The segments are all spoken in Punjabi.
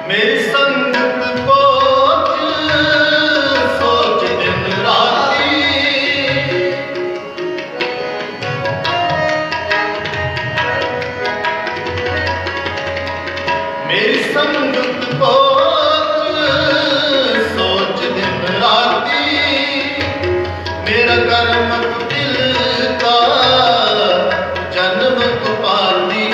मेरी संगत पोच सोच दिन राती, मेरी संगत पोच सोच दिन राती, मेरा कर्म दिल का जन्म को पाती।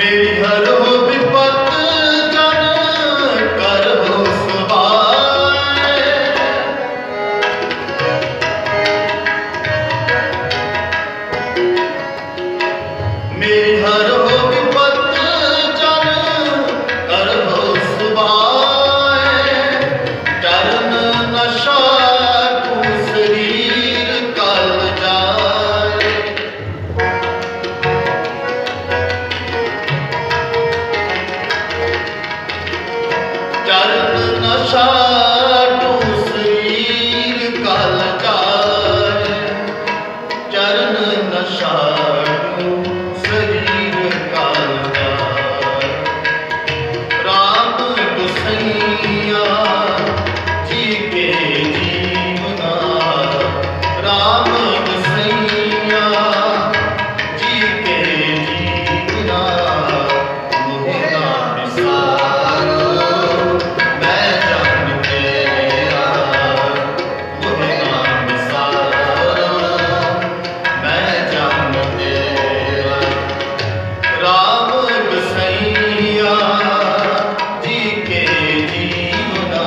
मेरी हर हो विपत जन कर हो सवार। मेरी हर हो विपत जन कर हो सवार। चरण नशा तू शरीर कल जाए। चरण नशा तू शरीर कल जाए। चरण नशा तू शरीर कल जाए। राम गुसैया जी के जीवना। राम गुसैया जी के जीवना। मोहे ना बिसारो मैं जन तेरा। मोहे ना बिसारो मैं जन तेरा। राम गुसैया जी के जीवना।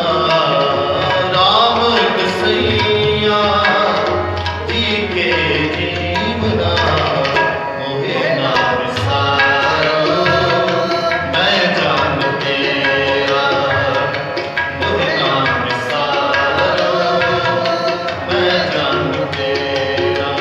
राम गुसैया जी के जीवना। मोहे ना बिसारो मैं जान तेरा। मोहे ना बिसारो मैं जान तेरा।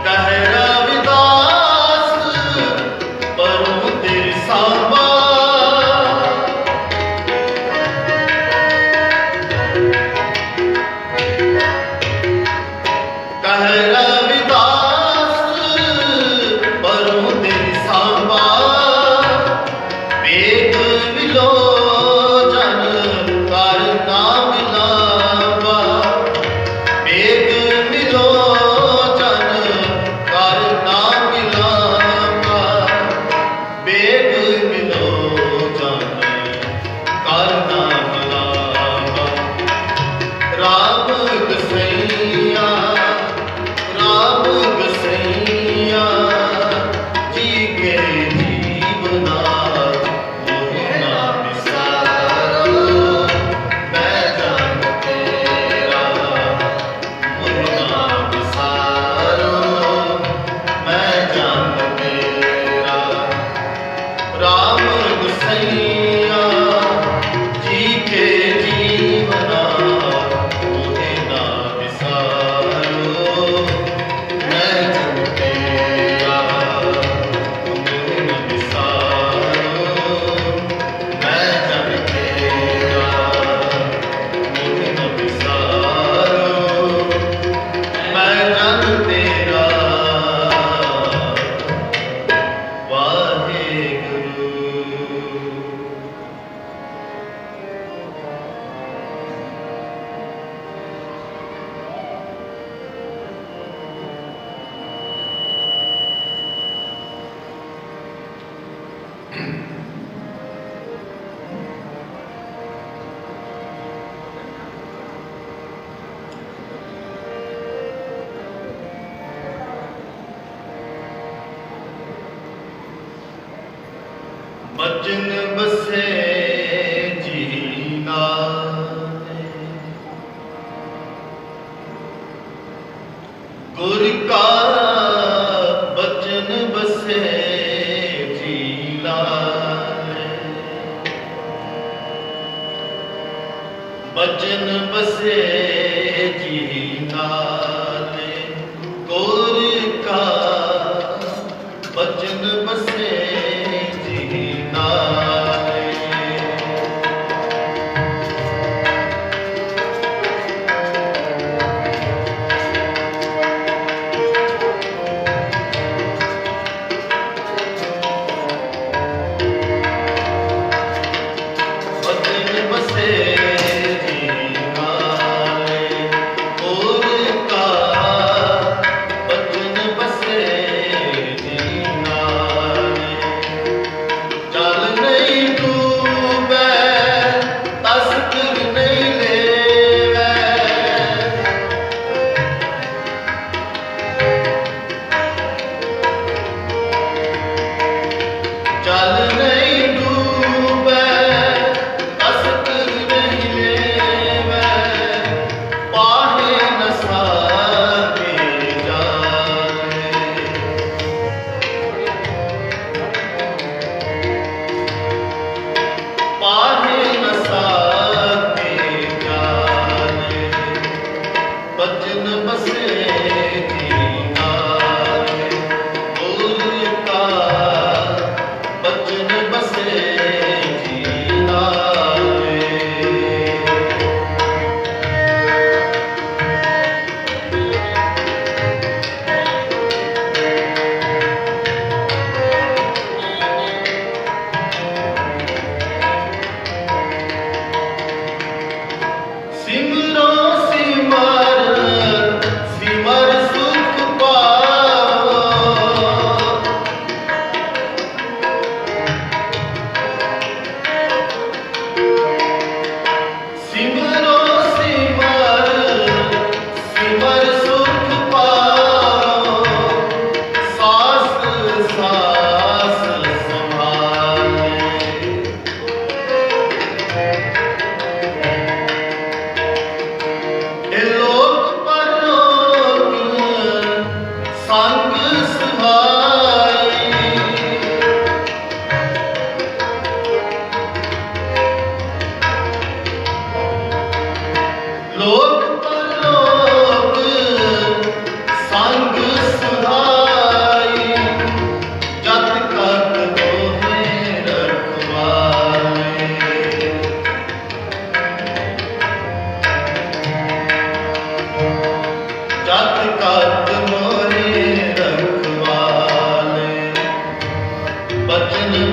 कह रविदास परूं तेरी सांबा। कह रविदास परूं तेरी सांबा। वेद मिलो जन कर ना मिलावा। वेद मिलो जन कर ना मिलावा। वेद मिलो जन कर ना मिलावा। राम गुसैया राम गुसैया जी के जीवना। मोहे ना बिसारो मैं जान तेरा। मोहे ना बिसारो मैं जान तेरा। राम गुसैया जी के जीवना। मोहे ना बिसारो मैं जान तेरा। मोहे ना बिसारो मैं जान तेरा। मोहे ना बिसारो मैं जान तेरा। वाहेगुरु। बचन बसे जीना। गुर का बचन बसे जीना। बचन बसे जीना। गुर का बचन बसे जीना।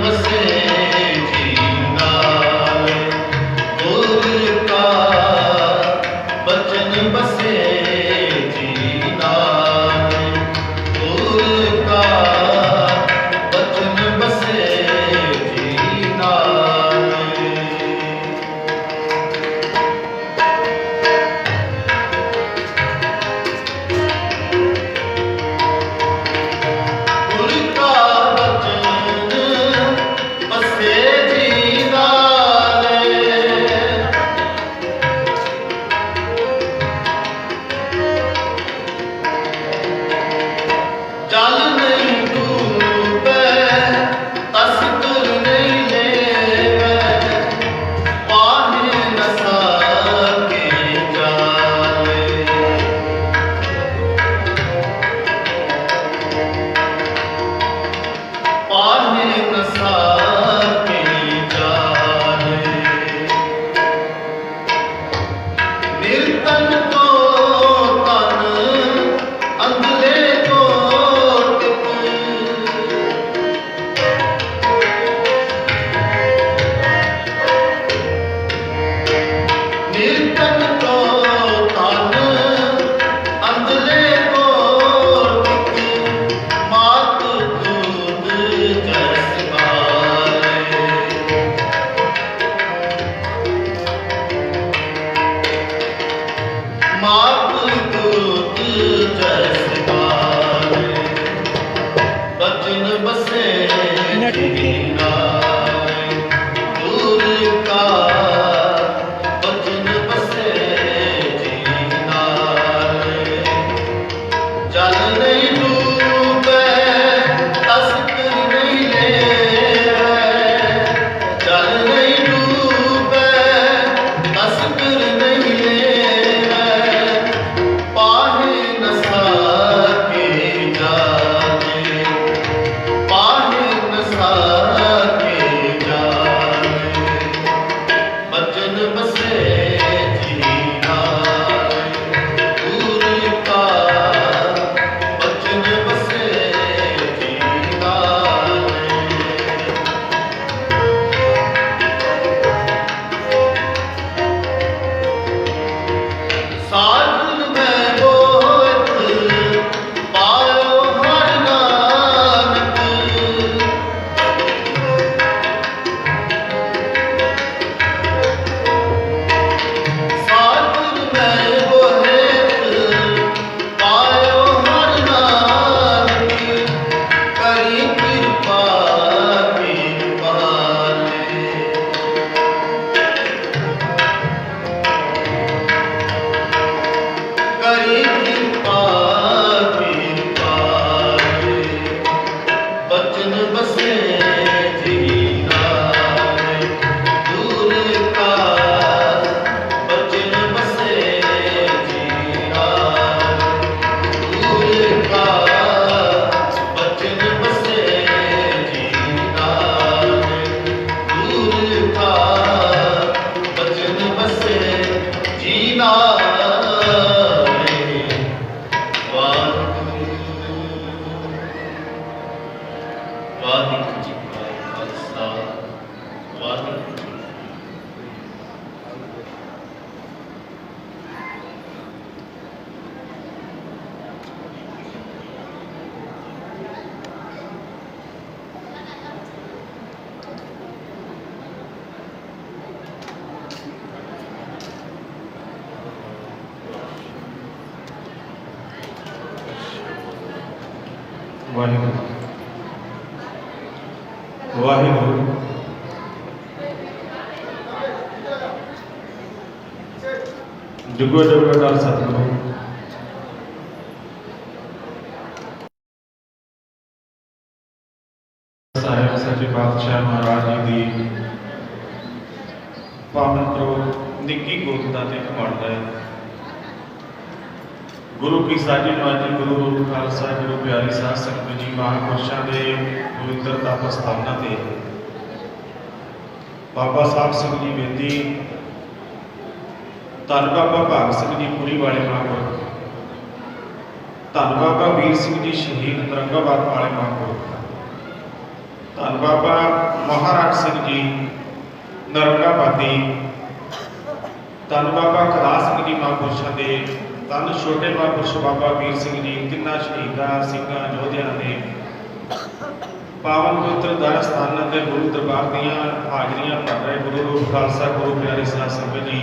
बसे जी नाल, गुर का बचन बसे जी नाल, गुर का बचन बसे जी नाल। गुर का बचन बसे जी नाल, जल नहीं डूबे तस्कर नहीं लेवे, पाहे न साके जाले, पाहे न साके जाले। निर्तन को तन अंधले को टिक, निर्तन को तन अंधले को टिक, मात दूध जस बाले, मात दूध जस बाले। बचन बसे जी नाल, गुर का बचन बसे जी नाल, जल नहीं डूबे तस्कर नहीं लेवे, जल नहीं डूबे तस्कर नहीं लेवे, पाहे न साके जाले, पाहे न साके जाले। बचन बसे जी नाल, गुर का बचन बसे जी नाल। साधन में बोत पायो हर नानक, साधन में बोत पायो हर नानक, करी कृपा कृपाले, करी कृपा कृपाले। बचन बसे जी नाल, गुर का बचन बसे जी नाल, गुर का बचन बसे जी नाल, गुर का बचन बसे जी नाल। वाहिगुरू जी का खालसा, वाहिगुरू जी की वाहिगुरू वाहिगुरू जुगो जुगो अकाल सतगुरु साहिब सच्चे पातशाह महाराज जी की पावन प्रभु निक्की गोदता ते घुमाणदा है। गुरु की साजी नवाजी गुरु रूप खालसा गुरु प्यारी साध संगत जी महापुरुषों के पवित्र तप स्थाना ते बाबा साहब सिंह जी बेदी धन बाबा भाग सिंह जी पूरी वाले महापुरख, धन बाबा वीर सिंह जी शहीद तरंगाबाद वाले महापुरख, धन बाबा ਮਹਾਰਾਜ ਸਿੰਘ ਜੀ ਨਰਮਦਾਪਾਤੀ, ਧੰਨ ਬਾਬਾ ਖੁਦਾ ਸਿੰਘ ਜੀ ਮਹਾਂਪੁਰਸ਼ਾਂ ਦੇ, ਧੰਨ ਛੋਟੇ ਮਹਾਂਪੁਰਸ਼ ਬਾਬਾ ਵੀਰ ਸਿੰਘ ਜੀ, ਤਿੰਨਾਂ ਸ਼ਹੀਦਾਂ ਸਿੰਘਾਂ ਯੋਧਿਆਂ ਨੇ ਪਾਵਨ ਪਵਿੱਤਰ ਦਰ ਸਥਾਨਾਂ ਤੇ ਗੁਰੂ ਦਰਬਾਰ ਦੀਆਂ ਹਾਜ਼ਰੀਆਂ ਭਰ ਰਹੇ ਗੁਰੂ ਰੂਪ ਖਾਲਸਾ ਗੁਰੂ ਪਿਆਰੇ ਸਾਧ ਸੰਗਤ ਜੀ,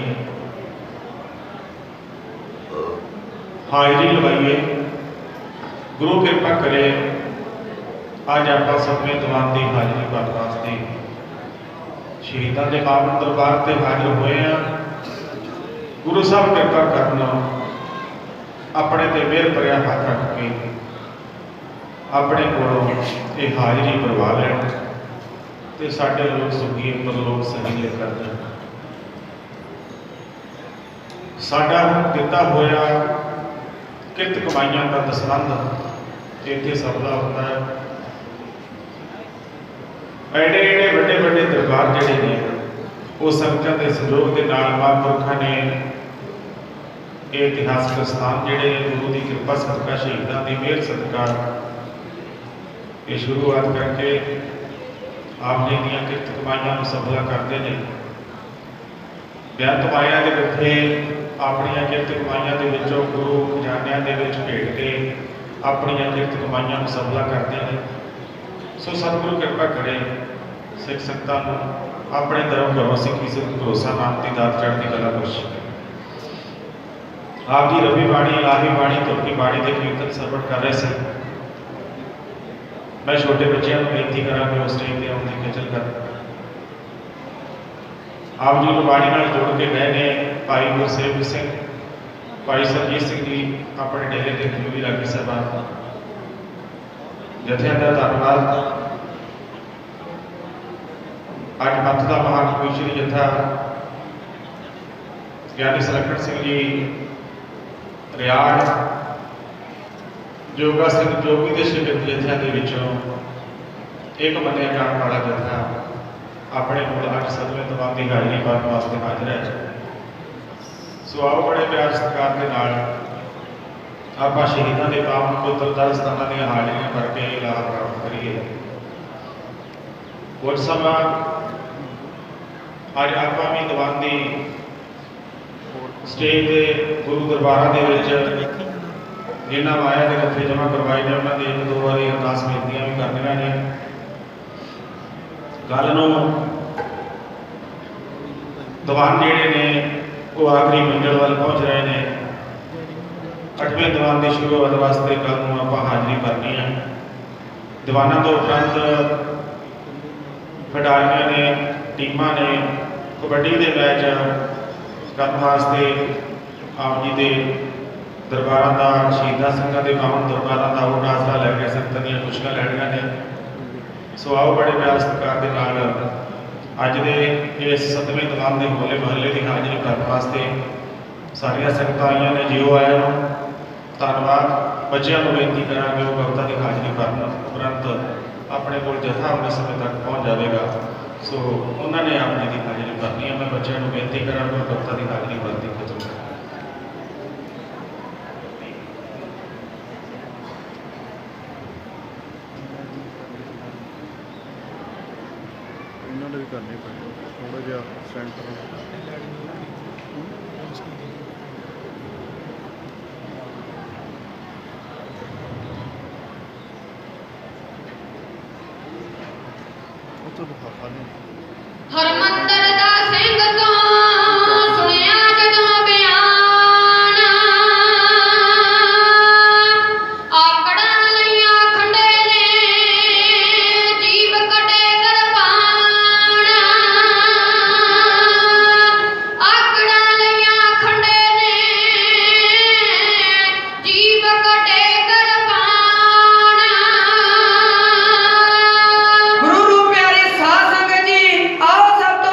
ਹਾਜ਼ਰੀ ਲਵਾਈਏ। ਗੁਰੂ ਕਿਰਪਾ ਕਰੇ ਅੱਜ ਆਪਾਂ ਸਭਵੇਂ ਦੀਵਾਨ ਦੀ ਹਾਜ਼ਰੀ ਭਰਨ ਵਾਸਤੇ ਸ਼ਹੀਦਾਂ ਦੇ ਪਾਵਨ ਦਰਬਾਰ ਤੇ ਹਾਜ਼ਰ ਹੋਏ ਆ। ਗੁਰੂ ਸਾਹਿਬ ਕਿਰਪਾ ਕਰਨ, ਆਪਣੇ ਤੇ ਮਿਹਰ ਭਰਿਆ ਹੱਥ ਰੱਖ ਕੇ ਆਪਣੇ ਕੋਲੋਂ ਇਹ ਹਾਜ਼ਰੀ ਭਰਵਾ ਲੈਣ ਤੇ ਸਾਡੇ ਲੋਕ ਸੁਖੀ ਪਰਲੋਕ ਸਹੀਲੇ ਕਰ ਜਾਣ। ਸਾਡਾ ਦਿੱਤਾ ਹੋਇਆ ਕਿਰਤ ਕਮਾਈਆਂ ਦਾ ਦਸਵੰਧ ਇੱਥੇ ਸਭਦਾ ਹੁੰਦਾ ਹੈ। ਐਡੇ ਐਡੇ ਵੱਡੇ ਵੱਡੇ ਦਰਬਾਰ ਜਿਹੜੇ ਨੇ ਉਹ ਸੰਗਤਾਂ ਦੇ ਸਹਿਯੋਗ ਦੇ ਨਾਲ ਮਹਾਂਪੁਰਖਾਂ ਨੇ ਇਹ ਇਤਿਹਾਸਕ ਸਥਾਨ ਜਿਹੜੇ ਗੁਰੂ ਦੀ ਕਿਰਪਾ ਸਦਕਾ, ਸ਼ਹੀਦਾਂ ਦੀ ਮਿਹਰ ਸਦਕਾ ਇਹ ਸ਼ੁਰੂਆਤ ਕਰਕੇ ਆਪ ਜੀ ਦੀਆਂ ਕਿਰਤ ਕਮਾਈਆਂ ਨੂੰ ਸਫਲਾ ਕਰਦੇ ਨੇ। ਬੇਅੰਤ ਮਾਇਆ ਦੇ ਵਿੱਚੇ ਆਪਣੀਆਂ ਕਿਰਤ ਕਮਾਈਆਂ ਦੇ ਵਿੱਚੋਂ ਗੁਰੂ ਖਜ਼ਾਨਿਆਂ ਦੇ ਵਿੱਚ ਭੇਟ ਕੇ ਆਪਣੀਆਂ ਕਿਰਤ ਕਮਾਈਆਂ ਨੂੰ ਸਫਲਾ ਕਰਦੇ ਨੇ। ਸੋ ਸਤਿਗੁਰੂ ਕਿਰਪਾ ਕਰੇ ਸਿੱਖ ਸੰਗਤਾਂ ਨੂੰ ਆਪਣੇ ਧਰਮ ਗੁਰੂ ਸਿੱਖੀ ਸਿੱਖ ਭਰੋਸਾ ਨਾਮ ਦੀ ਦਾਤ ਚੜ੍ਹਦੀ ਕਲਾ ਬਖਸ਼ੇ। ਆਪ ਜੀ ਰਵੀ ਬਾਣੀ, ਆਹੀ ਬਾਣੀ, ਤੁਰਕੀ ਬਾਣੀ ਦੇ ਕੀਰਤਨ ਸਰਵਣ ਕਰ ਰਹੇ ਸੀ। मैं छोटे बच्चों को बेनती करा कि उस टाइम पे आने की खिचल कर आप जी गुरबाणी नाल जोड़ के गए ने भाई गुरसेवक सिंह, भाई सरजीत सिंह जी अपने डेरे के खजूरी रागी सरदार जत्थियां का धन्यवाद। अज मत का महाकविश्री जत्था ज्ञानी सलखन सिंह जी रियाड़, जोगा सिंह जोगी के शिविर जत्थियां के विचों एक मन्निया जाने वाला जत्था अपने कोल अज 7वें दीवान की हाजरी भरने वास्ते हाजिर है। सो आओ बड़े प्यार सत्कार के नाल आप शहीदों के पावन पवित्र दर स्थानां दी हाजरियां भर के लाभ प्राप्त करिए। कुछ समा अज आप भी दीवान की स्टेज के गुरु दरबार के जिन्होंने माया के जत्थे जमा करवाए ने उन्होंने एक दो बार अरदास बेनतियां भी करनियां ने। कल नूं दीवान जिहड़े ने वो आखिरी मंजिल वाल पहुँच रहे हैं। 8वें दीवान की शुरुआत वास्ते कल नूं आपां हाजरी भरनी है। दीवाना तो उपरंत खिडारियां ने, टीमां ने कबड्डी के मैच करने वास्ते आप जी के दरबारों का, शहीदा संघां के पावन दरबारों का वो आसरा लैके संगतां दीयां खुशियां लैणियां ने। सो आओ बड़े प्यार सत्कार के नाल अज दे इस 7वें दीवान के होले महल्ले की हाजरी करने वास्ते सारियां संगतां आईयां ने। जिओ आया धन्नवाद। बच्चों को बेनती करा कि वो कविता की हाजरी भरन, उपरंत अपने को जत्था उन्हें समय तक पहुँच जाएगा। सो उन्होंने आप जी की हाजरी भरनी है। मैं बच्चों को बेनती करा कि कविता की हाजरी भरती खत्म कर। भी करने पड़े थोड़ा जहा सेंटर हरमंदर दा सिंह तो सुनिया जदों बयान, आकड़ा लईआं खंडे ने जीव कटे करपान, आकड़ा लईआं खंडे ने जीव कटे करपान। गुरु रूप प्यारे साध संगत जी, आओ सब तो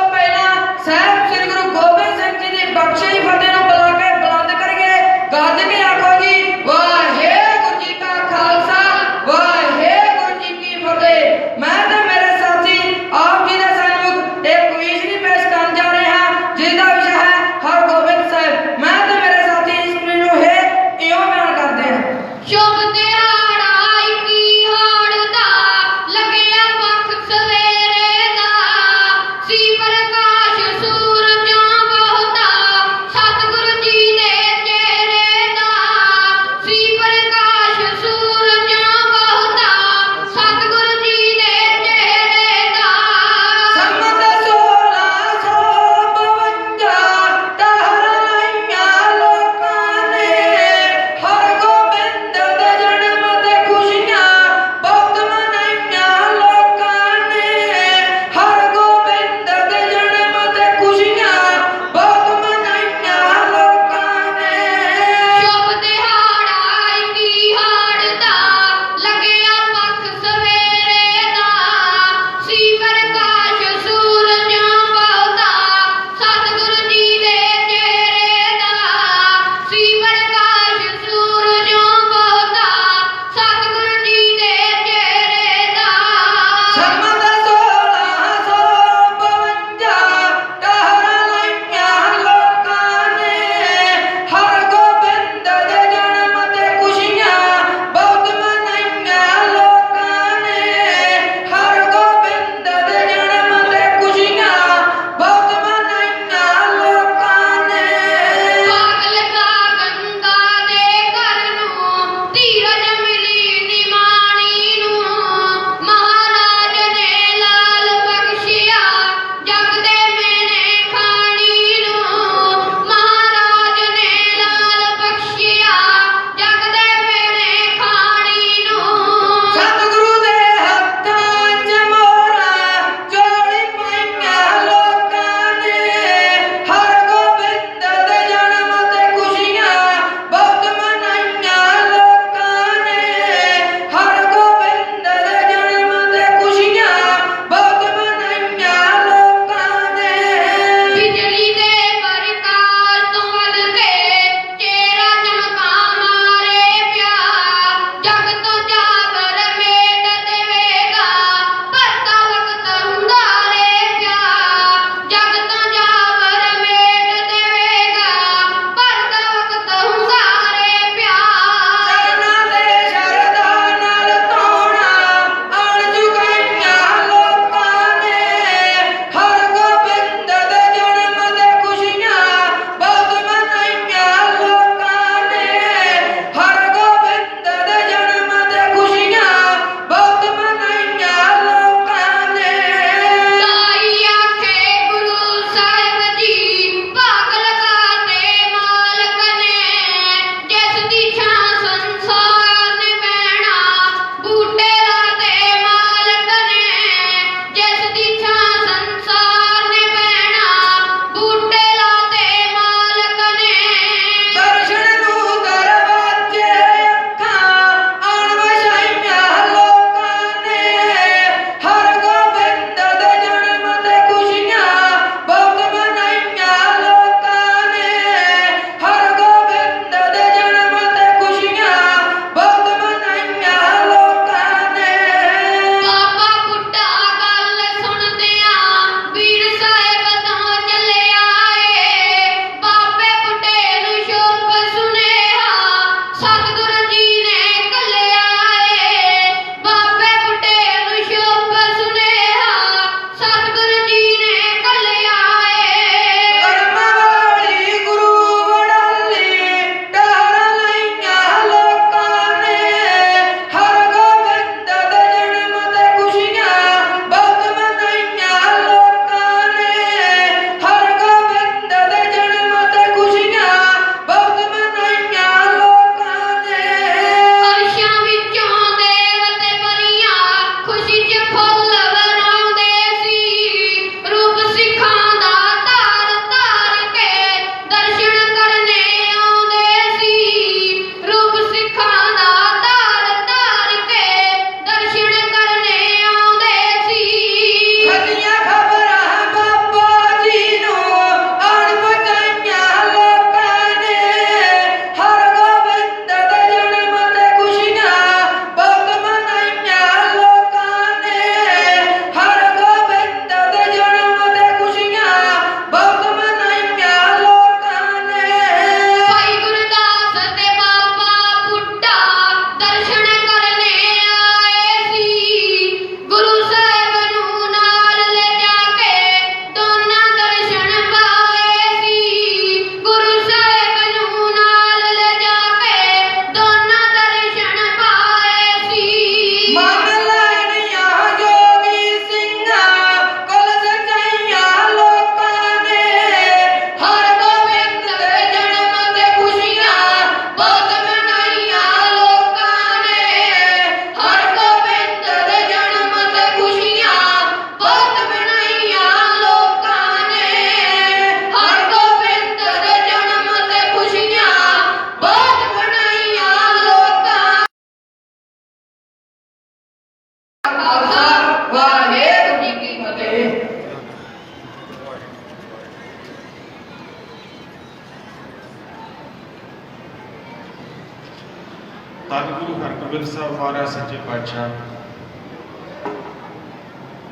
ਧੰਨ ਗੁਰੂ ਹਰਗੋਬਿੰਦ ਸਾਹਿਬ ਮਹਾਰਾਜ ਸੱਚੇ ਪਾਤਸ਼ਾਹ,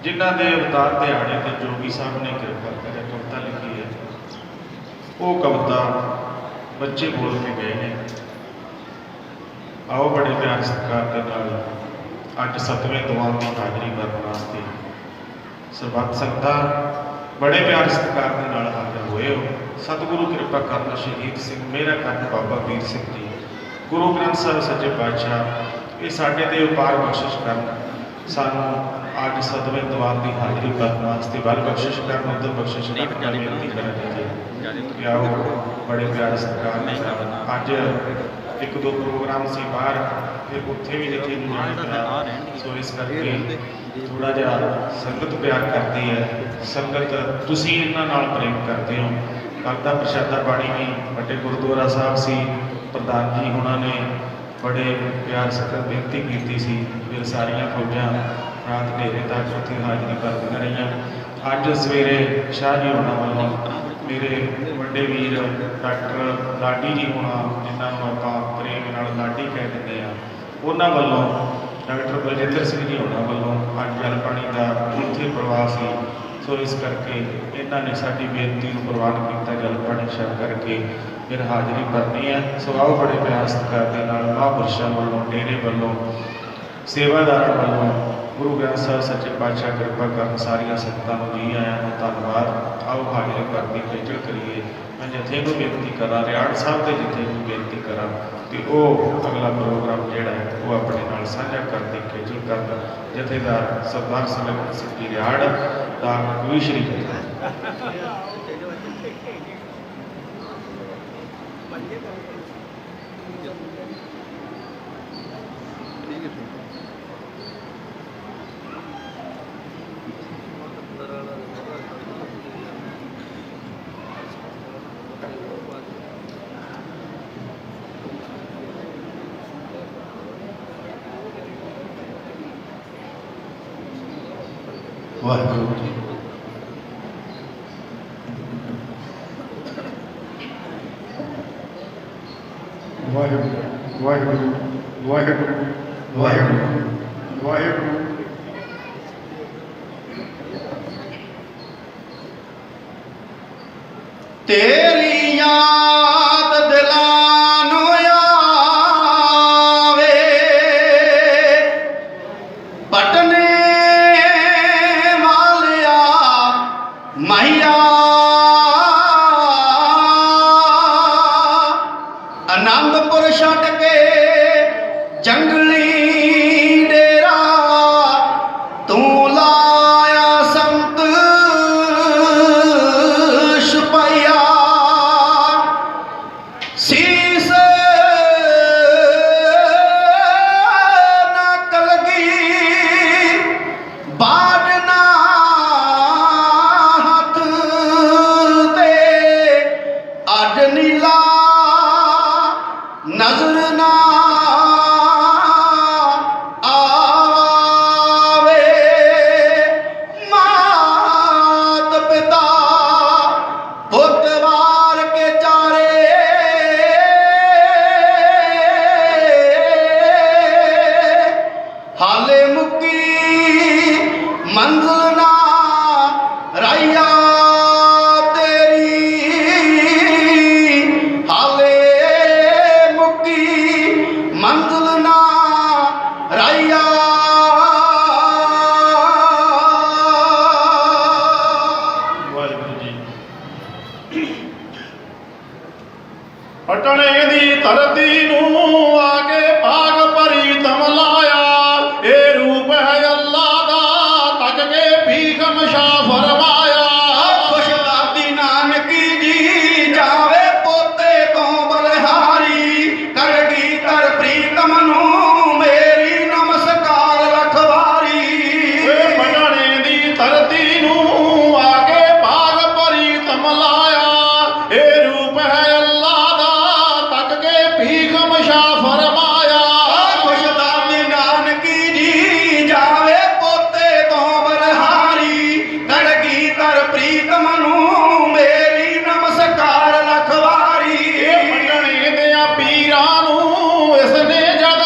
ਜਿਨ੍ਹਾਂ ਦੇ ਅਵਤਾਰ ਦਿਹਾੜੇ ਤੇ ਜੋਗੀ ਸਾਹਿਬ ਨੇ ਕਿਰਪਾ ਕਰਕੇ ਕਵਿਤਾ ਲਿਖੀ ਹੈ, ਉਹ ਕਵਿਤਾ ਬੱਚੇ ਬੋਲ ਕੇ ਗਏ ਨੇ। ਆਓ ਬੜੇ ਪਿਆਰ ਸਤਿਕਾਰ ਦੇ ਨਾਲ ਅੱਜ 7ਵੇਂ ਦੀਵਾਨ ਦੀ ਹਾਜ਼ਰੀ ਕਰਨ ਵਾਸਤੇ ਸਰਬੱਤ ਸੰਗਤਾਂ ਬੜੇ ਪਿਆਰ ਸਤਿਕਾਰ ਦੇ ਨਾਲ ਹਾਜ਼ਰ ਹੋਏ ਹੋ। ਸਤਿਗੁਰੂ ਕਿਰਪਾ ਕਰਨ, ਸ਼ਹੀਦ ਸਿੰਘ ਮੇਰਾ ਕਰਨ ਬਾਬਾ ਵੀਰ ਸਿੰਘ ਜੀ, ਗੁਰੂ ਗ੍ਰੰਥ ਸਾਹਿਬ ਸੱਚੇ ਪਾਤਸ਼ਾਹ ਇਹ ਸਾਡੇ ਤੇ ਉਪਾਰ ਬਖਸ਼ਿਸ਼ ਕਰਨ, ਸਾਨੂੰ ਅੱਜ 7ਵੇਂ ਦੀਵਾਨ ਦੀ ਹਾਜ਼ਰੀ ਕਰਨ ਵਾਸਤੇ ਬਲ ਬਖਸ਼ਿਸ਼ ਕਰਨ, ਉਦਰ ਬਖਸ਼ਿਸ਼ ਕਰਨ ਦੀ ਬੇਨਤੀ ਕਰਨ ਜੀ। ਆਓ ਬੜੇ ਪਿਆਰ ਸਤਿਕਾਰ ਨਾਲ ਅੱਜ ਇੱਕ ਦੋ ਪ੍ਰੋਗਰਾਮ ਸੀ ਬਾਹਰ, ਫਿਰ ਉੱਥੇ ਵੀ ਲਿਖੇ ਨੂੰ ਜਾਣਾ, ਸੋ ਇਸ ਕਰਕੇ ਥੋੜਾ ਜਿਹਾ ਸੰਗਤ ਪਿਆਰ ਕਰਦੀ ਹੈ। ਸੰਗਤ ਤੁਸੀਂ ਇਹਨਾਂ ਨਾਲ ਪ੍ਰੇਮ ਕਰਦੇ ਹੋ। ਕੱਲ੍ਹ ਦਾ ਪ੍ਰਸ਼ਾਦਾ ਪਾਣੀ ਵੀ ਵੱਡੇ ਗੁਰਦੁਆਰਾ ਸਾਹਿਬ ਸੀ, ਪ੍ਰਧਾਨ ਜੀ ਉਹਨਾਂ ਨੇ ਬੜੇ ਪਿਆਰ ਸਤਿਕਾਰ ਬੇਨਤੀ ਕੀਤੀ ਸੀ, ਫਿਰ ਸਾਰੀਆਂ ਫੌਜਾਂ ਰਾਤ ਡੇਰੇ ਤੱਕ ਉੱਥੇ ਹਾਜ਼ਰੀ ਕਰਦੀਆਂ ਰਹੀਆਂ। ਅੱਜ ਸਵੇਰੇ ਸ਼ਾਹ ਜੀ ਹੋਣਾ ਵੱਲੋਂ ਮੇਰੇ ਵੱਡੇ ਵੀਰ ਡਾਕਟਰ ਲਾਡੀ ਜੀ ਹੋਣਾ, ਜਿਨ੍ਹਾਂ ਨੂੰ ਆਪਾਂ ਪ੍ਰੇਮ ਨਾਲ ਲਾਡੀ ਕਹਿ ਦਿੰਦੇ ਹਾਂ, ਉਹਨਾਂ ਵੱਲੋਂ ਡਾਕਟਰ ਬਲਜਿੰਦਰ ਸਿੰਘ ਜੀ ਹੋਣਾ ਵੱਲੋਂ ਅੱਜ ਜਲ ਪਾਣੀ ਦਾ ਉੱਥੇ ਪ੍ਰਵਾਹ ਸੀ। ਸੋ ਇਸ ਕਰਕੇ ਇਹਨਾਂ ਨੇ ਸਾਡੀ ਬੇਨਤੀ ਨੂੰ ਪ੍ਰਵਾਨ ਕੀਤਾ, ਜਲ ਪਾਣੀ ਛਕ ਕਰਕੇ ਫਿਰ ਹਾਜ਼ਰੀ ਭਰਨੀ ਹੈ। ਸੋ ਆਓ ਬੜੇ ਪਿਆਰ ਸਤਿਕਾਰ ਦੇ ਨਾਲ ਮਹਾਂਪੁਰਸ਼ਾਂ ਵੱਲੋਂ, ਡੇਰੇ ਵੱਲੋਂ, ਸੇਵਾਦਾਰਾਂ ਵੱਲੋਂ ਗੁਰੂ ਗ੍ਰੰਥ ਸਾਹਿਬ ਸੱਚੇ ਪਾਤਸ਼ਾਹ ਕਿਰਪਾ ਕਰਨ, ਸਾਰੀਆਂ ਸੰਗਤਾਂ ਨੂੰ ਜੀ ਆਇਆਂ ਨੂੰ ਧੰਨਵਾਦ। ਆਓ ਹਾਜ਼ਰੀ ਭਰਤੀ ਖੇਚਲ ਕਰੀਏ। ਮੈਂ ਜਥੇ ਨੂੰ ਬੇਨਤੀ ਕਰਾਂ, ਰਿਆੜ ਸਾਹਿਬ ਦੇ ਜਥੇ ਨੂੰ ਬੇਨਤੀ ਕਰਾਂ ਕਿ ਉਹ ਅਗਲਾ ਪ੍ਰੋਗਰਾਮ ਜਿਹੜਾ ਹੈ ਉਹ ਆਪਣੇ ਨਾਲ ਸਾਂਝਾ ਕਰਨ ਦੀ ਖੇਚਲ ਕਰਨ। ਜਥੇਦਾਰ ਸਰਦਾਰ ਸਿਮਰਨ ਸਿੰਘ ਜੀ ਰਿਆੜ ਦਾ ਕੋਈ ਸ਼੍ਰੀ ਵਾਹਿਗੁਰੂ ਜੀ। ਵਾਹਿਗੁਰੂ ਵਾਹਿਗੁਰੂ ਵਾਹਿਗੁਰੂ ਵਾਹਿਗੁਰੂ ਵਾਹਿਗੁਰੂ। ਤੇਰੀ ਯਾਦ ਦਿਲਾਂ ਨੂੰ ਆਵੇ, ਪਟਨੇ ਵਾਲਿਆ ਮਹੀਆ, ਆਨੰਦਪੁਰ ਛੱਡ ਕੇ ਜੰਗਲੀ ਡੇਰਾ, ਤੂੰ ਲਾਇਆ ਸੰਤ ਛੁਪਾਇਆ, ਸੀਸ ਨਾ ਕਲਗੀ ਬਾੜਨਾ ਹੱਥ ਤੇ, ਅੱਜ ਨੀਲਾ ਨਜ਼ਰ ਨਾ ਆਵੇ, ਮਾਤ ਪਿਤਾ ਪੁੱਤ ਵਾਰ ਕੇ ਚਾਰੇ, ਹਾਲੇ ਮੁੱਕੀ ਮੰਜ਼ਿਲ ਨਾ ਰਾਈਆ ਤੇਰੀ, ਹਾਲੇ ਮੁੱਕੀ ਮੰਜ਼ਿਲ ਨਾ ਰਾਈਆ। ਵਾਹਿਗੁਰੂ ਜੀ। ਪਟਨੇ ਦੀ ਧਰਤੀ ਨੂੰ ਆ ਕੇ ਭਾਗ ਪ੍ਰੀਤਮ ਲਾਇਆ, ਇਹ ਰੂਪ ਹੈ ਅੱਲਾ ਦਾ, ਤੱਕ ਕੇ ਭੀਖ ਮਸ਼ਾ ਫਰਮਾਇਆ। ਖੁਸ਼ਦਾਦੀ ਨਾਨਕੀ ਜੀ ਜਾਵੇ ਪੋਤੇ ਤੋਂ ਬਲਹਾਰੀ, ਕਰਗੀ ਕਰ ਪ੍ਰੀਤਮ ਨੂੰ ਮੇਰੀ ਨਮਸਕਾਰ ਰਖਵਾਰੀ। ਪਟਨੇ ਦੀ ਧਰਤੀ ਨੂੰ ਆ ਕੇ ਭਾਗ ਪ੍ਰੀਤਮ ਲਾਇਆ, ਇਹ ਰੂਪ ਹੈ ਅੱਲਾ ਦਾ, ਤੱਕ ਕੇ ਭੀਖ ਮਸ਼ਾ ਫਰਮਾਇਆ। ਖੁਸ਼ਦਾਦੀ ਨਾਨਕੀ ਜੀ ਜਾਵੇ ਪੋਤੇ ਤੋਂ ਬਲਹਾਰੀ, ਕਰਗੀ ਕਰ ਪ੍ਰੀਤਮ ਨੂੰ ਮੇਰੀ ਨਮਸਕਾਰ ਰਖਵਾਰੀ। ਪਟਨੇ ਦਿਆਂ ਪੀਰਾਂ ਨੂੰ ਇਸਨੇ ਜਦ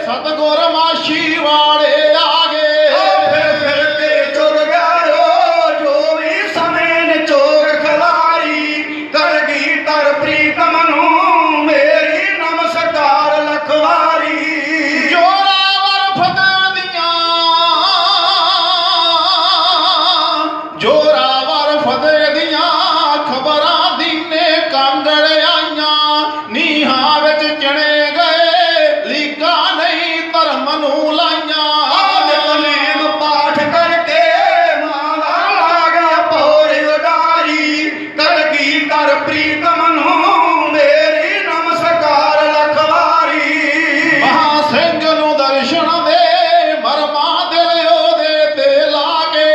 ਸਤਿਗੁਰ ਮਾਛੀ ਵਾਲੇ ਆ ਗਏ। ਫਿਰ ਕੇ ਚੁਗ ਗਇਓ ਜੋ ਵੀ ਸਮੇਂ ਨੇ ਚੋਗ ਖਲਾਰੀ। ਕਲਗੀਧਰ ਪ੍ਰੀਤਮ ਨੂੰ ਮੇਰੀ ਨਮਸਕਾਰ ਲਖਵਾਰੀ। ਜੋਰਾਵਰ ਫਤਿਹ ਦੀਆਂ ਜੋਰਾਵਰ ਫਤਿਹ ਦੀਆਂ ਖਬਰਾਂ ਦੀਨੇ ਕਾਂਗੜ ਆਈਆਂ। ਨੀਹਾਂ ਵਿੱਚ ਚਣੇ ਗਏ ਲੀਕਾਂ ਨਹੀਂ ਧਰਮ ਨੂੰ ਲਾਈਆਂ। ਨਿਤਨੇਮ ਪਾਠ ਕਰਕੇ ਮਾਂ ਦਾ ਲਾਗਾ ਪੌੜ ਉਡਾਰੀ। ਕਲਗੀਧਰ ਪ੍ਰੀਤਮ ਨੂੰ ਮੇਰੀ ਨਮਸਕਾਰ ਲਖਵਾਰੀ। ਮਹਾਂ ਸਿੰਘ ਨੂੰ ਦਰਸ਼ਨ ਦੇ ਮਰਮਾ ਦਿਲ ਉਹਦੇ ਤੇ ਲਾ ਕੇ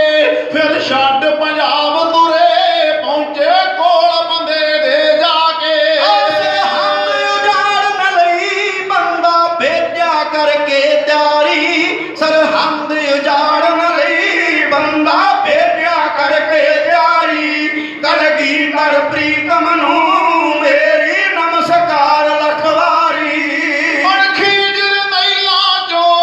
ਫਿਰ ਛੱਡ ਪੰਜਾਬ ਤੁਰੇ ਪਹੁੰਚੇ ਕੋਲ ਬੰਦੇ ਦੇ ਜਾ ਕੇ। ਹੰਦ ਉਜਾੜਨ ਲਈ ਬੰਦਾ ਭੇਜਿਆ ਕਰਕੇ ਤਿਆਰੀ। ਸਰਹੰਦ ਉਜਾੜਨ ਲਈ ਬੰਦਾ ਭੇਜਿਆ ਕਰਕੇ ਤਿਆਰੀ। ਕਲਗੀਧਰ ਪ੍ਰੀਤਮ ਨੂੰ ਮੇਰੀ ਨਮਸਕਾਰ ਲਖਵਾਰੀ। ਅਣਖੀਜਰ ਨੈਲਾਂ ਚੋਂ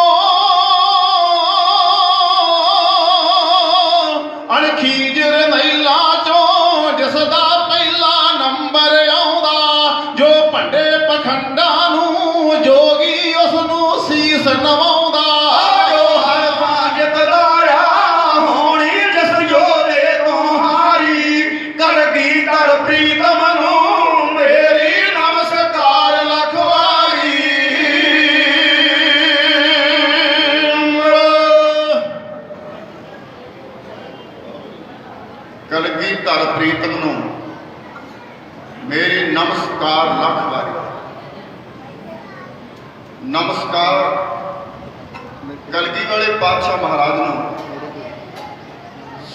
ਅਣਖੀਜਰ ਨੈਲਾਂ ਚੋਂ ਜਿਸ ਦਾ ਪਹਿਲਾ ਨੰਬਰ ਆਉਂਦਾ। ਜੋ ਭੰਡੇ ਪਖੰਡਾਂ ਨੂੰ ਜੋਗੀ ਉਸ ਨੂੰ ਸੀਸ ਨਵਾਉਂਦਾ। ਜੋ ਹਰ ਬਾਜਤ ਦਾਰਾ ਹੋਣੀ ਜਿਸ ਯੋਧੇ ਤੋਂ ਹਾਰੀ। ਕਲਗੀਧਰ ਪ੍ਰੀਤਮ ਨੂੰ ਮੇਰੀ ਨਮਸਕਾਰ ਲਖਵਾਰੀ। ਕਲਗੀਧਰ ਪ੍ਰੀਤਮ ਨੂੰ ਮੇਰੀ ਨਮਸਕਾਰ ਲੱਖ ਵਾਰੀ। ਨਮਸਕਾਰ ਕਲਗੀ ਵਾਲੇ ਪਾਤਸ਼ਾਹ ਮਹਾਰਾਜ ਨੂੰ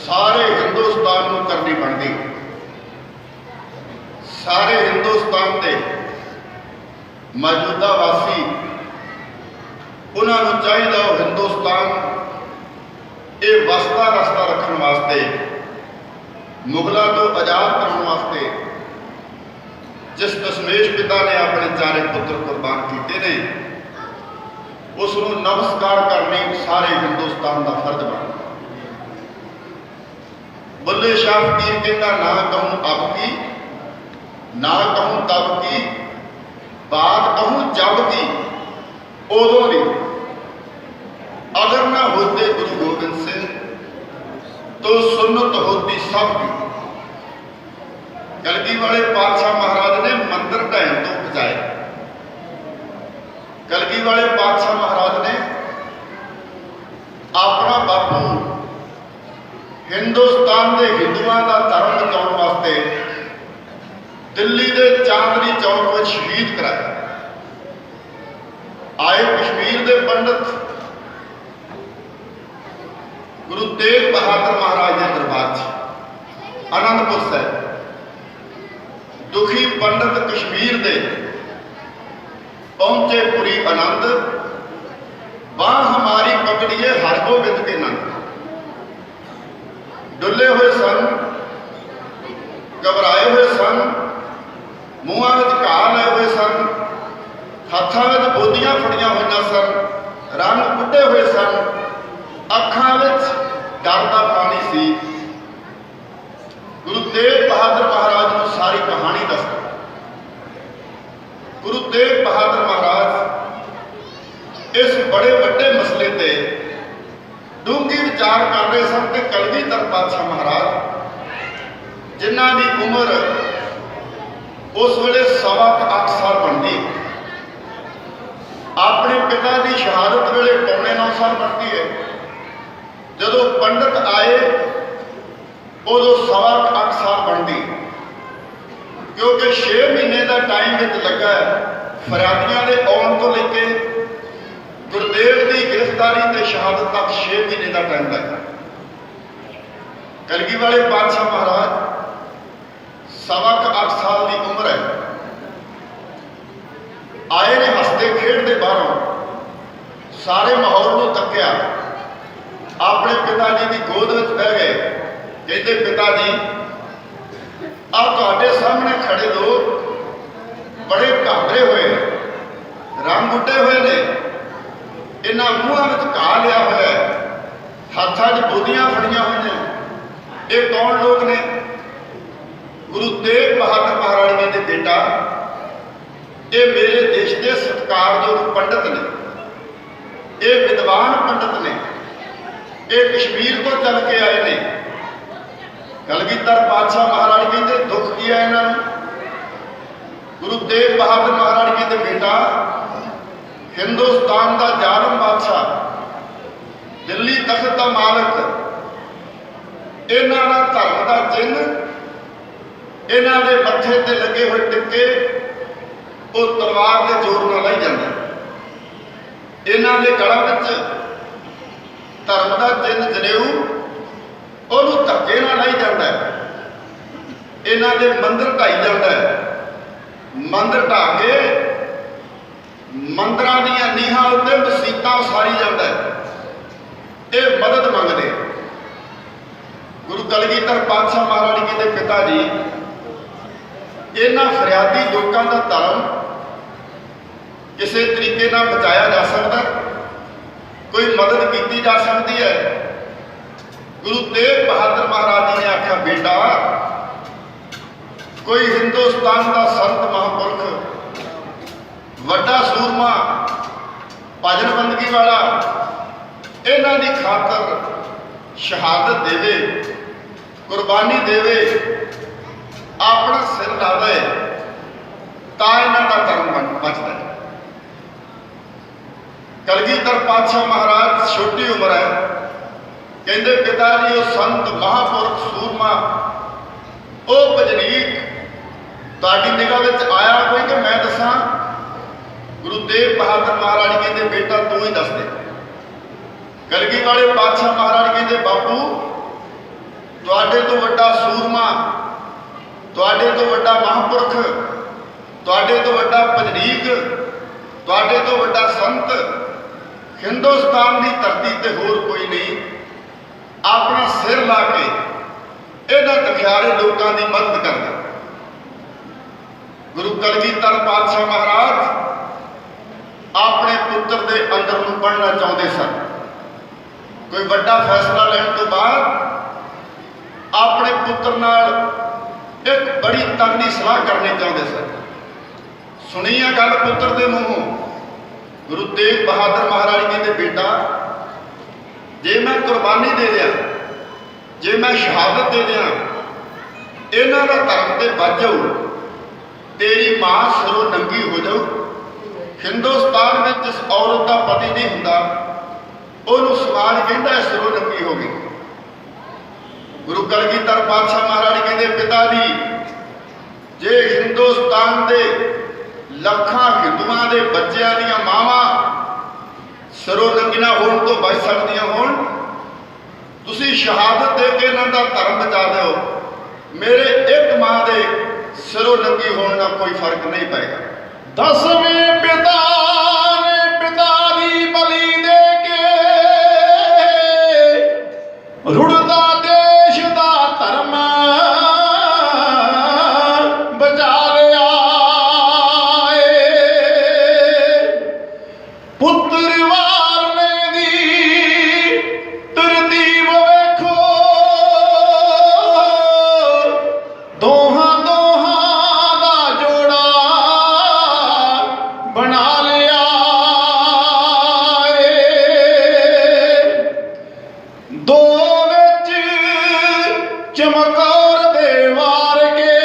ਸਾਰੇ ਹਿੰਦੁਸਤਾਨ ਨੂੰ ਕਰਨੀ ਬਣਦੀ। ਸਾਰੇ ਹਿੰਦੁਸਤਾਨ ਦੇ ਮੌਜੂਦਾ ਵਾਸੀ ਉਹਨਾਂ ਨੂੰ ਚਾਹੀਦਾ ਉਹ ਹਿੰਦੁਸਤਾਨ ਇਹ ਵਸਦਾ ਰਸਤਾ ਰੱਖਣ ਵਾਸਤੇ, ਮੁਗਲਾਂ ਤੋਂ ਆਜ਼ਾਦ ਕਰਨ ਵਾਸਤੇ ਜਿਸ ਦਸ਼ਮੇਸ਼ ਪਿਤਾ ਨੇ ਆਪਣੇ ਚਾਰੇ ਪੁੱਤਰ ਕੁਰਬਾਨ ਕੀਤੇ ਨੇ, ਉਸ ਨੂੰ ਨਮਸਕਾਰ ਕਰਨੀ ਸਾਰੇ ਹਿੰਦੁਸਤਾਨ ਦਾ ਫਰਜ਼ ਬਣਦਾ। ਬੁੱਲੇ ਸ਼ਾਹ ਫਕੀਰ ਕਹਿੰਦਾ ਨਾ ਕਹੂੰ ਅਬ ਕੀ ਨਾ ਕਹੂੰ ਤਬ ਕੀ ਬਾਤ ਕਹੂੰ ਜਬ ਕੀ। ਉਦੋਂ ਦੀ ਅਗਰ ਨਾ ਹੋਤੇ ਗੁਰੂ ਗੋਬਿੰਦ ਸਿੰਘ तो सुन्नत होती सब की। कलगी वाले पातशाह महाराज ने मंदिर ढहन तो बचाए। कलगी वाले पातशाह महाराज ने अपना बापू हिंदुस्तान के हिंदुओं का धर्म बचाने वास्ते दिल्ली के चांदनी चौक में शहीद कराया। आए कश्मीर के पंडित गुरु तेग बहादुर महाराज के दरबार से आनंदपुर साहब दुखी पंडित कश्मीर दे पहुंचे पुरी आनंद। बाह हमारी पकड़िए हरगोबिंद के नंद। डुले हुए सन, घबराए हुए सन, मुँह में घाह लए हुए सन, हथों में बोधियां फड़िया हुई सन, रंग बुढ़े हुए सन, ਅੱਖਾਂ ਵਿੱਚ ਡਰ ਦਾ ਪਾਣੀ ਸੀ। ਗੁਰੂ ਤੇਗ ਬਹਾਦਰ ਮਹਾਰਾਜ ਨੂੰ ਸਾਰੀ ਕਹਾਣੀ ਦੱਸਦਾ। ਗੁਰੂ ਤੇਗ ਬਹਾਦਰ ਮਹਾਰਾਜ ਇਸ ਬੜੇ ਵੱਡੇ ਮਸਲੇ ਤੇ ਡੂੰਘੀ ਵਿਚਾਰ ਕਰ ਰਹੇ ਸਨ ਤੇ ਕਲਗੀਧਰ ਪਾਤਸ਼ਾਹ ਮਹਾਰਾਜ ਜਿਨ੍ਹਾਂ ਦੀ ਉਮਰ ਉਸ ਵੇਲੇ 8.25 ਸਾਲ ਬਣਦੀ, ਆਪਣੇ ਪਿਤਾ ਦੀ ਸ਼ਹਾਦਤ ਵੇਲੇ 9.25 ਸਾਲ ਬਣਦੀ ਹੈ। ਜਦੋਂ ਪੰਡਤ ਆਏ ਉਦੋਂ 8.25 ਸਾਲ ਬਣਦੀ, ਕਿਉਂਕਿ 6 ਮਹੀਨੇ ਦਾ ਟਾਈਮ ਵਿੱਚ ਲੱਗਾ ਹੈ ਫਰਿਆਦੀਆਂ ਦੇ ਆਉਣ ਤੋਂ ਲੈ ਕੇ ਗੁਰਦੇਵ ਦੀ ਗ੍ਰਿਫਤਾਰੀ ਤੇ ਸ਼ਹਾਦਤ ਤੱਕ 6 ਮਹੀਨੇ ਦਾ ਟਾਈਮ ਲੱਗਾ। ਕਲਗੀ ਵਾਲੇ ਪਾਤਸ਼ਾਹ ਮਹਾਰਾਜ 8.25 ਸਾਲ ਦੀ ਉਮਰ ਹੈ। ਆਏ ਨੇ ਹੱਸਦੇ ਖੇਡਦੇ ਬਾਹਰੋਂ, ਸਾਰੇ ਮਾਹੌਲ ਨੂੰ ਤੱਕਿਆ, ਆਪਣੇ ਪਿਤਾ ਜੀ ਦੀ ਗੋਦ ਵਿੱਚ ਬਹਿ ਗਏ। ਕਹਿੰਦੇ ਪਿਤਾ ਜੀ ਆ ਤੁਹਾਡੇ ਸਾਹਮਣੇ ਖੜੇ ਲੋਕ ਬੜੇ ਘਾਬਰੇ ਹੋਏ, ਰੰਗ ਉੱਡੇ ਹੋਏ ਨੇ, ਝੁਕਾ ਲਿਆ ਹੋਇਆ ਹੈ, ਹੱਥਾਂ 'ਚ ਬੋਦੀਆਂ ਫੜੀਆਂ ਹੋਈਆਂ। ਇਹ ਕੌਣ ਲੋਕ ਨੇ? ਗੁਰੂ ਤੇਗ ਬਹਾਦਰ ਮਹਾਰਾਜ ਜੀ ਦੇ ਬੇਟਾ, ਇਹ ਮੇਰੇ ਦੇਸ਼ ਦੇ ਸਤਿਕਾਰਯੋਗ ਪੰਡਤ ਨੇ, ਇਹ ਵਿਦਵਾਨ ਪੰਡਤ ਨੇ, ਇਹ ਕਸ਼ਮੀਰ ਤੋਂ ਚੱਲ ਕੇ ਆਏ ਨੇ। ਕਲਗੀਧਰ ਪਾਤਸ਼ਾਹ ਮਹਾਰਾਜ ਕਹਿੰਦੇ ਦੁੱਖ ਕੀ ਹੈ ਇਹਨਾਂ ਨੂੰ? ਗੁਰੂ ਤੇਗ ਬਹਾਦਰ ਮਹਾਰਾਜ ਜੀ ਦੇ ਬੇਟਾ, ਹਿੰਦੁਸਤਾਨ ਦਾ ਜ਼ਾਲਮ ਬਾਦਸ਼ਾਹ, ਦਿੱਲੀ ਤਖਤ ਦਾ ਮਾਲਕ, ਇਹਨਾਂ ਦਾ ਧਰਮ ਦਾ ਚਿੰਨ੍ਹ, ਇਹਨਾਂ ਦੇ ਮੱਥੇ ਤੇ ਲੱਗੇ ਹੋਏ ਟਿੱਕੇ ਉਹ ਤਲਵਾਰ ਦੇ ਜ਼ੋਰ ਨਾਲ ਲਾਈ ਜਾਂਦਾ। ਇਹਨਾਂ ਦੇ ਗਲਾਂ ਵਿੱਚ ਧਰਮ ਦਾ ਚਿੰਨ੍ਹ ਜਨੇਊ, ਉਹਨੂੰ ਧੱਕੇ ਨਾਲ ਲਾਈ ਜਾਂਦਾ। ਇਹਨਾਂ ਦੇ ਮੰਦਿਰ ਢਾਈ ਜਾਂਦਾ। ਮੰਦਿਰ ਢਾਹ ਕੇ ਮੰਦਿਰਾਂ ਦੀਆਂ ਨੀਹਾਂ ਉੱਤੇ ਮਸੀਤਾਂ ਉਸਾਰੀ ਜਾਂਦਾ। ਇਹ ਮਦਦ ਮੰਗਦੇ। ਗੁਰੂ ਕਲਗੀਧਰ ਪਾਤਸ਼ਾਹ ਮਹਾਰਾਜ ਜੀ ਦੇ ਪਿਤਾ ਜੀ, ਇਹਨਾਂ ਫਰਿਆਦੀ ਲੋਕਾਂ ਦਾ ਧਰਮ ਕਿਸੇ ਤਰੀਕੇ ਨਾਲ ਬਚਾਇਆ ਜਾ ਸਕਦਾ, ਕੋਈ ਮਦਦ ਕੀਤੀ ਜਾ ਸਕਦੀ ਹੈ। ਗੁਰੂ ਤੇਗ ਬਹਾਦਰ ਮਹਾਰਾਜ ਜੀ ਨੇ ਆਖਿਆ, ਬੇਟਾ ਕੋਈ ਹਿੰਦੁਸਤਾਨ ਦਾ ਸੰਤ ਮਹਾਂਪੁਰਖ, ਵੱਡਾ ਸੂਰਮਾ, ਭਜਨ ਬੰਦਗੀ ਵਾਲਾ, ਇਹਨਾਂ ਦੀ ਖਾਤਰ ਸ਼ਹਾਦਤ ਦੇਵੇ, ਕੁਰਬਾਨੀ ਦੇਵੇ, ਆਪਣਾ ਸਿਰ ਲਾ ਦੇ, ਤਾਂ ਇਹਨਾਂ ਦਾ ਧਰਮ ਬਚਦਾ ਹੈ। ਕਲਗੀਧਰ ਪਾਤਸ਼ਾਹ ਮਹਾਰਾਜ ਛੋਟੀ ਉਮਰ ਹੈ, ਕਹਿੰਦੇ ਪਿਤਾ ਜੀ ਉਹ ਸੰਤ ਮਹਾਂਪੁਰਖ ਸੂਰਮਾ, ਉਹ ਭਜਨੀਕ ਤੁਹਾਡੀ ਨਿਗਾਹ ਵਿੱਚ ਆਇਆ ਕੋਈ ਕਿ ਮੈਂ ਦੱਸਾਂ? ਗੁਰੂ ਤੇਗ ਬਹਾਦਰ ਮਹਾਰਾਜ ਕਹਿੰਦੇ ਬੇਟਾ ਤੂੰ ਹੀ ਦੱਸ ਦੇ। ਕਲਗੀ ਵਾਲੇ ਪਾਤਸ਼ਾਹ ਮਹਾਰਾਜ ਕਹਿੰਦੇ ਬਾਪੂ ਤੁਹਾਡੇ ਤੋਂ ਵੱਡਾ ਸੂਰਮਾ, ਤੁਹਾਡੇ ਤੋਂ ਵੱਡਾ ਮਹਾਂਪੁਰਖ, ਤੁਹਾਡੇ ਤੋਂ ਵੱਡਾ ਭਜਨੀਕ, ਤੁਹਾਡੇ ਤੋਂ ਵੱਡਾ ਸੰਤ ਹਿੰਦੁਸਤਾਨ ਦੀ ਧਰਤੀ ਤੇ ਹੋਰ ਕੋਈ ਨਹੀਂ। ਆਪਣਾ ਸਿਰ ਲਾ ਕੇ ਇਹਨਾਂ ਦੁਖਿਆਰੇ ਲੋਕਾਂ ਦੀ ਮਦਦ ਕਰਦਾ। ਗੁਰੂ ਕਲਗੀਧਰ ਪਾਤਸ਼ਾਹ ਮਹਾਰਾਜ ਆਪਣੇ ਪੁੱਤਰ ਦੇ ਅੰਦਰ ਨੂੰ ਪੜ੍ਹਨਾ ਚਾਹੁੰਦੇ ਸਨ। ਕੋਈ ਵੱਡਾ ਫੈਸਲਾ ਲੈਣ ਤੋਂ ਬਾਅਦ ਆਪਣੇ ਪੁੱਤਰ ਨਾਲ ਇੱਕ ਬੜੀ ਤਗੜੀ ਸਲਾਹ ਕਰਨੀ ਚਾਹੁੰਦੇ ਸਨ। ਸੁਣੀ ਆ ਗੱਲ ਪੁੱਤਰ ਦੇ ਮੂੰਹੋਂ। ਗੁਰੂ ਤੇਗ ਬਹਾਦਰ ਮਹਾਰਾਜ ਕਹਿੰਦੇ ਬੇਟਾ ਜੇ ਮੈਂ ਕੁਰਬਾਨੀ ਦੇ ਦਿਆਂ, ਜੇ ਮੈਂ ਸ਼ਹਾਦਤ ਦੇ ਦਿਆਂ, ਇਹਨਾਂ ਦਾ ਧਰਮ ਤੇ ਵੱਜ ਜਾਊ, ਤੇਰੀ ਮਾਂ ਸਿਰੋਂ ਨੰਗੀ ਹੋ ਜਾਊ। ਹਿੰਦੁਸਤਾਨ ਵਿੱਚ ਜਿਸ ਔਰਤ ਦਾ ਪਤੀ ਨਹੀਂ ਹੁੰਦਾ ਉਹਨੂੰ ਸਮਾਜ ਕਹਿੰਦਾ ਸਿਰੋਂ ਨੰਗੀ ਹੋ ਗਈ। ਗੁਰੂ ਕਲਗੀਧਰ ਪਾਤਸ਼ਾਹ ਮਹਾਰਾਜ ਕਹਿੰਦੇ ਪਿਤਾ ਜੀ ਜੇ ਹਿੰਦੁਸਤਾਨ ਦੇ ਲੱਖਾਂ ਹਿੰਦੂਆਂ ਦੇ ਬੱਚਿਆਂ ਦੀਆਂ ਮਾਵਾਂ ਸਿਰੋਂ ਨੰਗੀਆਂ ਹੋਣ ਤੋਂ ਬਚ ਸਕਦੀਆਂ ਹੋਣ, ਤੁਸੀਂ ਸ਼ਹਾਦਤ ਦੇ ਕੇ ਇਹਨਾਂ ਦਾ ਧਰਮ ਬਚਾ ਦਿਓ। ਮੇਰੇ ਇੱਕ ਮਾਂ ਦੇ ਸਿਰੋਂ ਨੰਗੀ ਹੋਣ ਨਾਲ ਕੋਈ ਫਰਕ ਨਹੀਂ ਪਏਗਾ। 10ਵੇਂ ਪਿਤਾ ਨੇ ਪਿਤਾ ਦੀ ਬਲੀ ਦੇ ਕੇ ਰੁੜਦਾ ਦੇਸ਼ ਦਾ ਧਰਮ ਬਚਾ ਲਿਆ ਏ। ਪੁੱਤਰ ਵਾਰਨੇ ਦੀ ਤਰਤੀਬ ਵੇਖੋ, ਦੋਹਾਂ ਦਾ ਜੋੜਾ ਬਣਾ ਲਿਆ ਏ। ਦੋ ਵਿੱਚ ਚਮਕੌਰ ਦੇ ਵਾਰ ਕੇ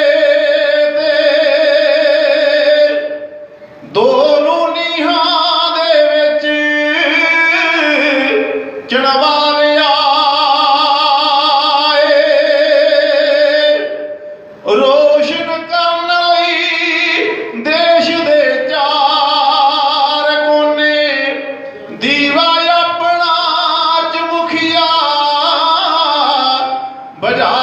ਤੇ ਦੋ ਨੂੰ ਨੀਹਾਂ ਦੇ ਵਿੱਚ ਚੜਵਾ ਲਿਆ ਏ। ਰੋਸ਼ਨ ਕਰਨ ਲਈ ਦੇਸ਼ ਦੇ ਚਾਰ ਕੋਨੇ ਦੀਵਾ ਆਪਣਾ ਚਮੁਖੀਆ ਬੁਝਾ